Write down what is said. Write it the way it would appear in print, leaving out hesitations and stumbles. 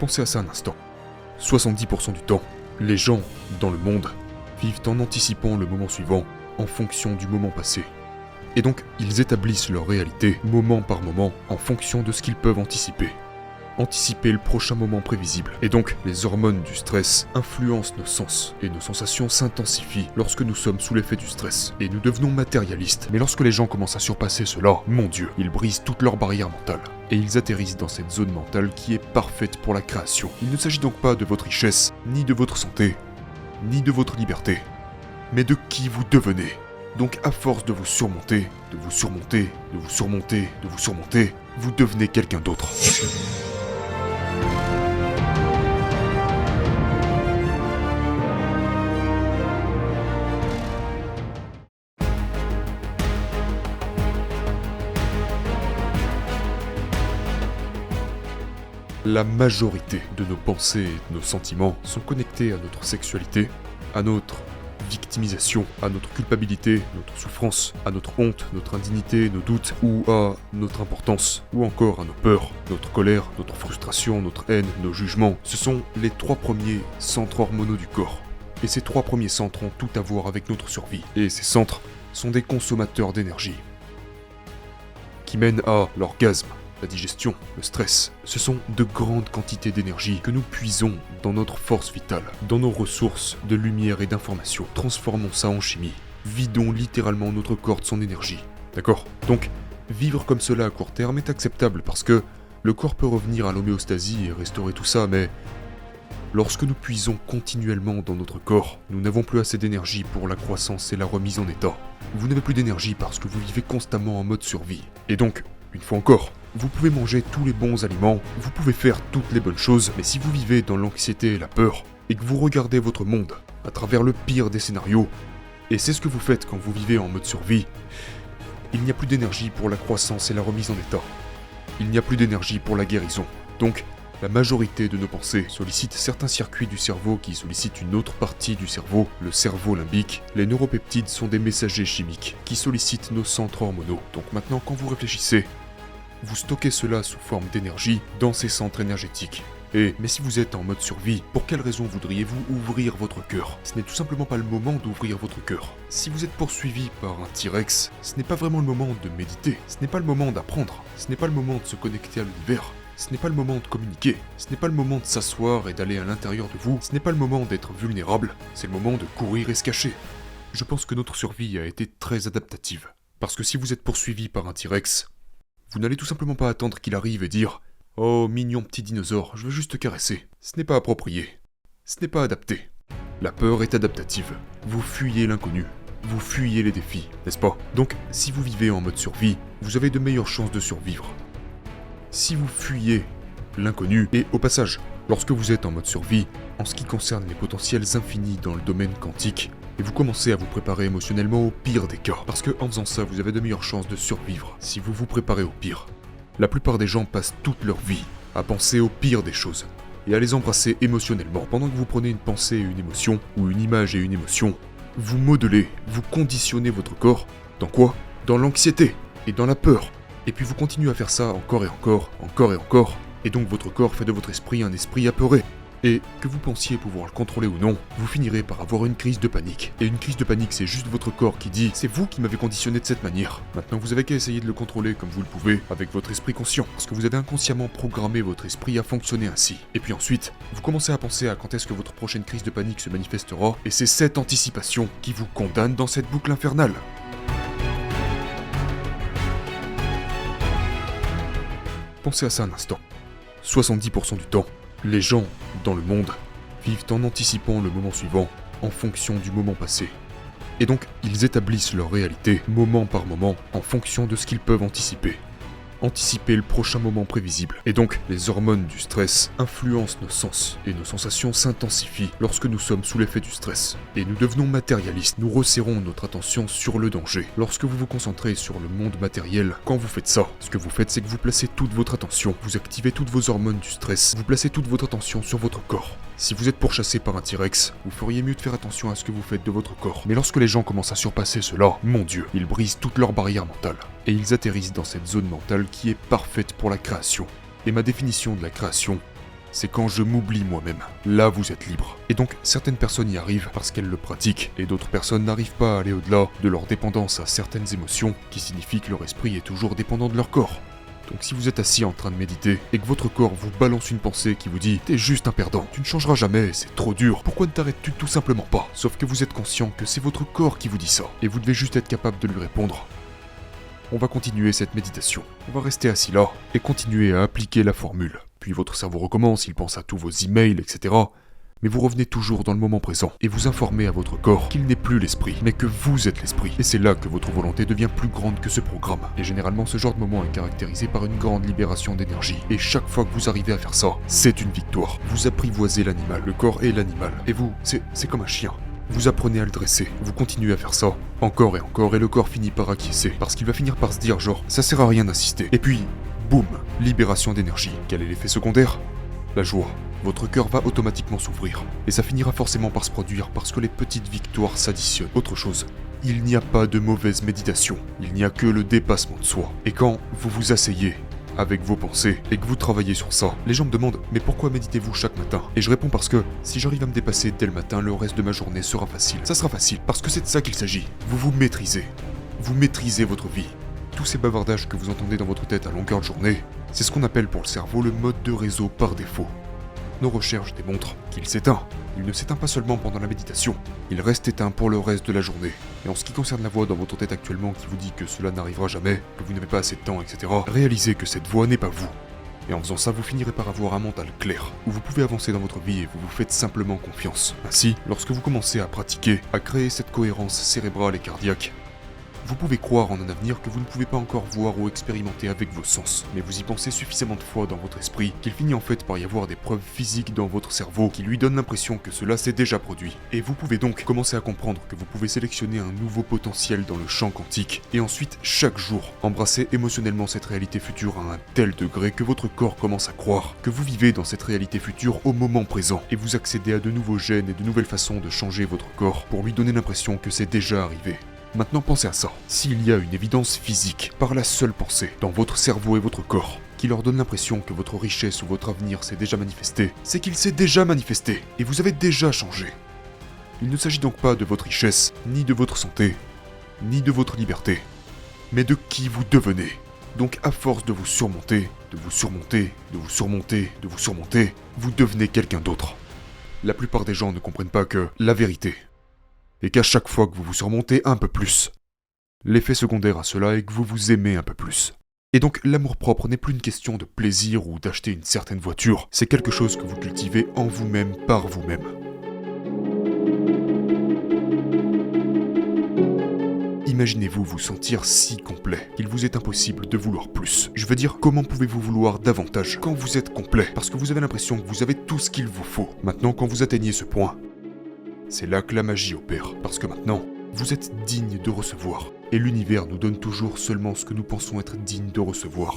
Pensez à ça un instant. 70% du temps, les gens, dans le monde, vivent en anticipant le moment suivant, en fonction du moment passé. Et donc, ils établissent leur réalité, moment par moment, en fonction de ce qu'ils peuvent anticiper. Anticiper le prochain moment prévisible. Et donc, les hormones du stress influencent nos sens, et nos sensations s'intensifient lorsque nous sommes sous l'effet du stress, et nous devenons matérialistes. Mais lorsque les gens commencent à surpasser cela, mon Dieu, ils brisent toutes leurs barrières mentales, et ils atterrissent dans cette zone mentale qui est parfaite pour la création. Il ne s'agit donc pas de votre richesse, ni de votre santé, ni de votre liberté, mais de qui vous devenez. Donc à force de vous surmonter, de vous surmonter, de vous surmonter, de vous surmonter, vous devenez quelqu'un d'autre. La majorité de nos pensées et de nos sentiments sont connectés à notre sexualité, à notre victimisation, à notre culpabilité, notre souffrance, à notre honte, notre indignité, nos doutes, ou à notre importance, ou encore à nos peurs, notre colère, notre frustration, notre haine, nos jugements. Ce sont les 3 premiers centres hormonaux du corps. Et ces 3 premiers centres ont tout à voir avec notre survie. Et ces centres sont des consommateurs d'énergie, qui mènent à l'orgasme, la digestion, le stress. Ce sont de grandes quantités d'énergie que nous puisons dans notre force vitale, dans nos ressources de lumière et d'information. Transformons ça en chimie. Vidons littéralement notre corps de son énergie. D'accord ? Donc, vivre comme cela à court terme est acceptable parce que le corps peut revenir à l'homéostasie et restaurer tout ça, mais lorsque nous puisons continuellement dans notre corps, nous n'avons plus assez d'énergie pour la croissance et la remise en état. Vous n'avez plus d'énergie parce que vous vivez constamment en mode survie. Et donc, une fois encore, vous pouvez manger tous les bons aliments, vous pouvez faire toutes les bonnes choses, mais si vous vivez dans l'anxiété et la peur, et que vous regardez votre monde à travers le pire des scénarios, et c'est ce que vous faites quand vous vivez en mode survie, il n'y a plus d'énergie pour la croissance et la remise en état. Il n'y a plus d'énergie pour la guérison. Donc, la majorité de nos pensées sollicitent certains circuits du cerveau qui sollicitent une autre partie du cerveau, le cerveau limbique. Les neuropeptides sont des messagers chimiques qui sollicitent nos centres hormonaux. Donc maintenant, quand vous réfléchissez, vous stockez cela sous forme d'énergie dans ces centres énergétiques. Mais si vous êtes en mode survie, pour quelle raison voudriez-vous ouvrir votre cœur ? Ce n'est tout simplement pas le moment d'ouvrir votre cœur. Si vous êtes poursuivi par un T-Rex, ce n'est pas vraiment le moment de méditer, ce n'est pas le moment d'apprendre, ce n'est pas le moment de se connecter à l'univers, ce n'est pas le moment de communiquer, ce n'est pas le moment de s'asseoir et d'aller à l'intérieur de vous, ce n'est pas le moment d'être vulnérable, c'est le moment de courir et se cacher. Je pense que notre survie a été très adaptative. Parce que si vous êtes poursuivi par un T-Rex, vous n'allez tout simplement pas attendre qu'il arrive et dire « Oh, mignon petit dinosaure, je veux juste te caresser ». Ce n'est pas approprié. Ce n'est pas adapté. La peur est adaptative. Vous fuyez l'inconnu. Vous fuyez les défis, n'est-ce pas ? Donc, si vous vivez en mode survie, vous avez de meilleures chances de survivre. Si vous fuyez l'inconnu, et au passage, lorsque vous êtes en mode survie, en ce qui concerne les potentiels infinis dans le domaine quantique, et vous commencez à vous préparer émotionnellement au pire des cas, parce que en faisant ça, vous avez de meilleures chances de survivre si vous vous préparez au pire. La plupart des gens passent toute leur vie à penser au pire des choses, et à les embrasser émotionnellement. Pendant que vous prenez une pensée et une émotion, ou une image et une émotion, vous modelez, vous conditionnez votre corps, dans quoi ? Dans l'anxiété, et dans la peur. Et puis vous continuez à faire ça encore et encore, encore et encore, et donc votre corps fait de votre esprit un esprit apeuré. Et que vous pensiez pouvoir le contrôler ou non, vous finirez par avoir une crise de panique. Et une crise de panique, c'est juste votre corps qui dit « C'est vous qui m'avez conditionné de cette manière. Maintenant, vous avez qu'à essayer de le contrôler comme vous le pouvez, avec votre esprit conscient. Parce que vous avez inconsciemment programmé votre esprit à fonctionner ainsi. Et puis ensuite, vous commencez à penser à quand est-ce que votre prochaine crise de panique se manifestera, et c'est cette anticipation qui vous condamne dans cette boucle infernale. Pensez à ça un instant. 70% du temps, les gens, dans le monde, vivent en anticipant le moment suivant, en fonction du moment passé. Et donc, ils établissent leur réalité, moment par moment, en fonction de ce qu'ils peuvent anticiper. Anticiper le prochain moment prévisible. Et donc, les hormones du stress influencent nos sens, et nos sensations s'intensifient lorsque nous sommes sous l'effet du stress. Et nous devenons matérialistes, nous resserrons notre attention sur le danger. Lorsque vous vous concentrez sur le monde matériel, quand vous faites ça, ce que vous faites c'est que vous placez toute votre attention, vous activez toutes vos hormones du stress, vous placez toute votre attention sur votre corps. Si vous êtes pourchassé par un T-Rex, vous feriez mieux de faire attention à ce que vous faites de votre corps. Mais lorsque les gens commencent à surpasser cela, mon Dieu, ils brisent toutes leurs barrières mentales. Et ils atterrissent dans cette zone mentale qui est parfaite pour la création. Et ma définition de la création, c'est quand je m'oublie moi-même. Là, vous êtes libre. Et donc, certaines personnes y arrivent parce qu'elles le pratiquent, et d'autres personnes n'arrivent pas à aller au-delà de leur dépendance à certaines émotions, qui signifie que leur esprit est toujours dépendant de leur corps. Donc si vous êtes assis en train de méditer, et que votre corps vous balance une pensée qui vous dit « T'es juste un perdant, tu ne changeras jamais, c'est trop dur, pourquoi ne t'arrêtes-tu tout simplement pas ?» Sauf que vous êtes conscient que c'est votre corps qui vous dit ça, et vous devez juste être capable de lui répondre. On va continuer cette méditation. On va rester assis là, et continuer à appliquer la formule. Puis votre cerveau recommence, il pense à tous vos emails, etc. Mais vous revenez toujours dans le moment présent, et vous informez à votre corps qu'il n'est plus l'esprit, mais que vous êtes l'esprit. Et c'est là que votre volonté devient plus grande que ce programme. Et généralement, ce genre de moment est caractérisé par une grande libération d'énergie. Et chaque fois que vous arrivez à faire ça, c'est une victoire. Vous apprivoisez l'animal, le corps est l'animal. Et vous, c'est comme un chien. Vous apprenez à le dresser, vous continuez à faire ça, encore, et le corps finit par acquiescer, parce qu'il va finir par se dire genre, ça sert à rien d'insister. Et puis, boum, libération d'énergie. Quel est l'effet secondaire ? La joie. Votre cœur va automatiquement s'ouvrir. Et ça finira forcément par se produire parce que les petites victoires s'additionnent. Autre chose, il n'y a pas de mauvaise méditation. Il n'y a que le dépassement de soi. Et quand vous vous asseyez avec vos pensées et que vous travaillez sur ça, les gens me demandent « Mais pourquoi méditez-vous chaque matin ?» Et je réponds parce que si j'arrive à me dépasser dès le matin, le reste de ma journée sera facile. Ça sera facile parce que c'est de ça qu'il s'agit. Vous vous maîtrisez. Vous maîtrisez votre vie. Tous ces bavardages que vous entendez dans votre tête à longueur de journée, c'est ce qu'on appelle pour le cerveau le mode de réseau par défaut. Nos recherches démontrent qu'il s'éteint. Il ne s'éteint pas seulement pendant la méditation, il reste éteint pour le reste de la journée. Et en ce qui concerne la voix dans votre tête actuellement qui vous dit que cela n'arrivera jamais, que vous n'avez pas assez de temps, etc., réalisez que cette voix n'est pas vous. Et en faisant ça, vous finirez par avoir un mental clair, où vous pouvez avancer dans votre vie et vous vous faites simplement confiance. Ainsi, lorsque vous commencez à pratiquer, à créer cette cohérence cérébrale et cardiaque, vous pouvez croire en un avenir que vous ne pouvez pas encore voir ou expérimenter avec vos sens, mais vous y pensez suffisamment de fois dans votre esprit qu'il finit en fait par y avoir des preuves physiques dans votre cerveau qui lui donnent l'impression que cela s'est déjà produit. Et vous pouvez donc commencer à comprendre que vous pouvez sélectionner un nouveau potentiel dans le champ quantique, et ensuite, chaque jour, embrasser émotionnellement cette réalité future à un tel degré que votre corps commence à croire que vous vivez dans cette réalité future au moment présent, et vous accédez à de nouveaux gènes et de nouvelles façons de changer votre corps pour lui donner l'impression que c'est déjà arrivé. Maintenant pensez à ça. S'il y a une évidence physique, par la seule pensée, dans votre cerveau et votre corps, qui leur donne l'impression que votre richesse ou votre avenir s'est déjà manifesté, c'est qu'il s'est déjà manifesté, et vous avez déjà changé. Il ne s'agit donc pas de votre richesse, ni de votre santé, ni de votre liberté, mais de qui vous devenez. Donc à force de vous surmonter, de vous surmonter, de vous surmonter, de vous surmonter, vous devenez quelqu'un d'autre. La plupart des gens ne comprennent pas que la vérité, et qu'à chaque fois que vous vous surmontez un peu plus, l'effet secondaire à cela est que vous vous aimez un peu plus. Et donc l'amour-propre n'est plus une question de plaisir ou d'acheter une certaine voiture, c'est quelque chose que vous cultivez en vous-même par vous-même. Imaginez-vous vous sentir si complet qu'il vous est impossible de vouloir plus. Je veux dire, comment pouvez-vous vouloir davantage quand vous êtes complet, parce que vous avez l'impression que vous avez tout ce qu'il vous faut. Maintenant, quand vous atteignez ce point, c'est là que la magie opère, parce que maintenant, vous êtes digne de recevoir. Et l'univers nous donne toujours seulement ce que nous pensons être dignes de recevoir.